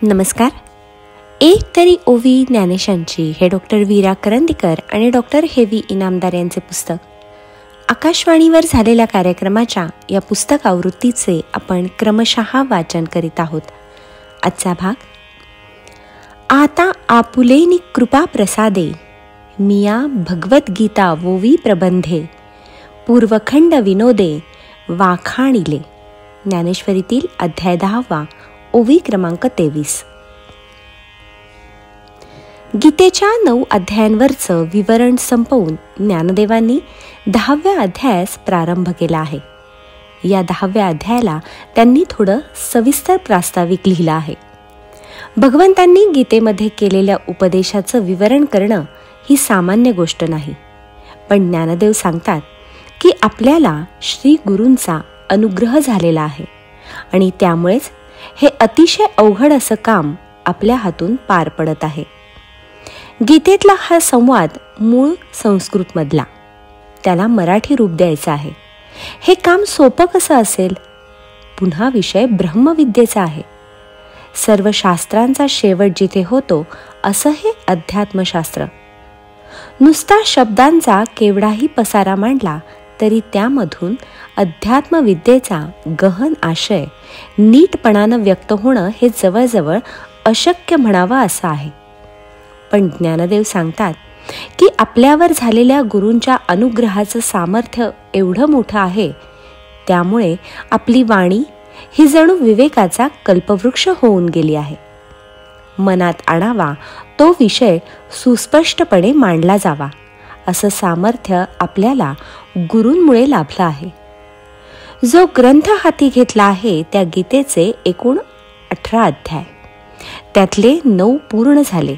नमस्कार. एक तरी ओवी ज्ञानेशांची हे डॉक्टर वीरा करंदीकर आणि डॉक्टर हेवी इनामदार यांचे पुस्तक. आकाशवाणीवर झालेल्या कार्यक्रमाच्या या पुस्तक आवृत्तीचे आपण क्रमशः वाचन करीत आहोत. आजचा भाग. आता आपुलेनी कृपा प्रसादे मिया भगवद्गीता वोवी प्रबंधे पूर्वखंड विनोदे वाखाणिले. ज्ञानेश्वरीतील अध्याय 10 ओवी क्रमांक 23. गीतेच्या 9 अध्यायांवरचं विवरण संपवून ज्ञानदेवांनी 10व्या अध्यायास प्रारंभ केला आहे. या 10व्या अध्यायाला त्यांनी थोडं सविस्तर प्रास्ताविक लिहिलं आहे. भगवंतांनी गीतेमध्ये केलेल्या उपदेशाचं विवरण करणं ही सामान्य गोष्ट नाही, पण ज्ञानदेव सांगतात की आपल्याला श्री गुरूंचा अनुग्रह झालेला आहे आणि त्यामुळेच हे अतिशय अवघड असं काम आपल्या हातून पार पडत आहे. गीतेतला हा संवाद मूळ संस्कृतमधला, त्याला मराठी रूप द्यायचं आहे. हे काम सोपं कसं असेल? पुन्हा विषय ब्रह्मविद्येचा आहे. सर्व शास्त्रांचा शेवट जिथे होतो असं हे अध्यात्मशास्त्र. नुसता शब्दांचा केवढाही पसारा मांडला तरी त्यामधून अध्यात्मविद्येचा गहन आशय नीटपणानं व्यक्त होणं हे जवळजवळ अशक्य म्हणावं असं आहे. पण ज्ञानदेव सांगतात की आपल्यावर झालेल्या गुरूंच्या अनुग्रहाचं सामर्थ्य एवढं मोठं आहे, त्यामुळे आपली वाणी ही जणू विवेकाचा कल्पवृक्ष होऊन गेली आहे. मनात आणावा तो विषय सुस्पष्टपणे मांडला जावा असं सामर्थ्य आपल्याला गुरूंमुळे लाभलं आहे. जो ग्रंथ हाती घेतला आहे त्या गीतेचे एकूण 18 अध्याय, त्यातले 9 पूर्ण झाले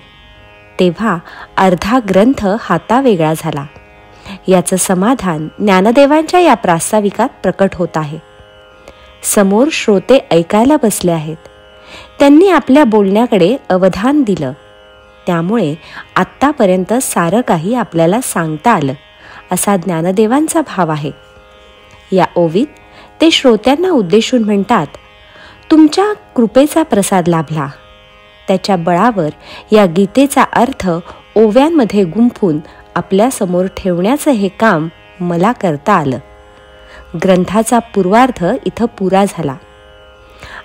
तेव्हा अर्धा ग्रंथ हातावेगळा झाला. याचं समाधान ज्ञानदेवांच्या या प्रास्ताविकात प्रकट होत आहे. समोर श्रोते ऐकायला बसले आहेत. त्यांनी आपल्या बोलण्याकडे अवधान दिलं, त्यामुळे आत्तापर्यंत सारं काही आपल्याला सांगता आलं असा ज्ञानदेवांचा भाव आहे. या ओवीत ते श्रोत्यांना उद्देशून म्हणतात, तुमच्या कृपेचा प्रसाद लाभला. त्याच्या बळावर या गीतेचा अर्थ ओव्यांमध्ये गुंफून आपल्यासमोर ठेवण्याचं हे काम मला करता आलं. ग्रंथाचा पूर्वार्ध इथं पुरा झाला.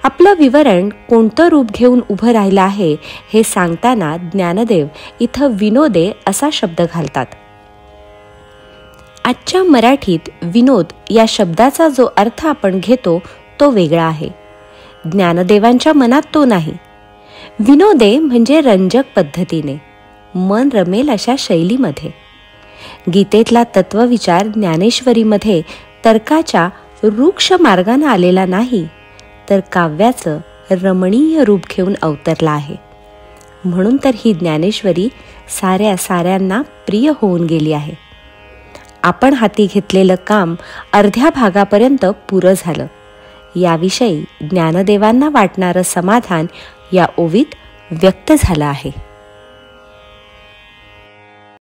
आपलं विवरण कोणतं रूप घेऊन उभं राहिलं आहे हे सांगताना ज्ञानदेव इथं विनोदे असा शब्द घालतात. आजच्या मराठीत विनोद या शब्दाचा जो अर्थ आपण घेतो तो वेगळा आहे. ज्ञानदेवांच्या मनात तो नाही. विनोदे म्हणजे रंजक पद्धतीने, मन रमेल अशा शैलीमध्ये. गीतेतला तत्वविचार ज्ञानेश्वरीमध्ये तर्काच्या रुक्ष मार्गाने आलेला नाही, तर काव्याचं रमणीय रूप घेऊन अवतरला आहे. म्हणून तर ही ज्ञानेश्वरी साऱ्यांना प्रिय होऊन गेली आहे. आपण हाती घेतलेलं काम अर्ध्या भागापर्यंत पुरं झालं. याविषयी ज्ञानदेवांना वाटणारं समाधान या ओवीत व्यक्त झालं आहे.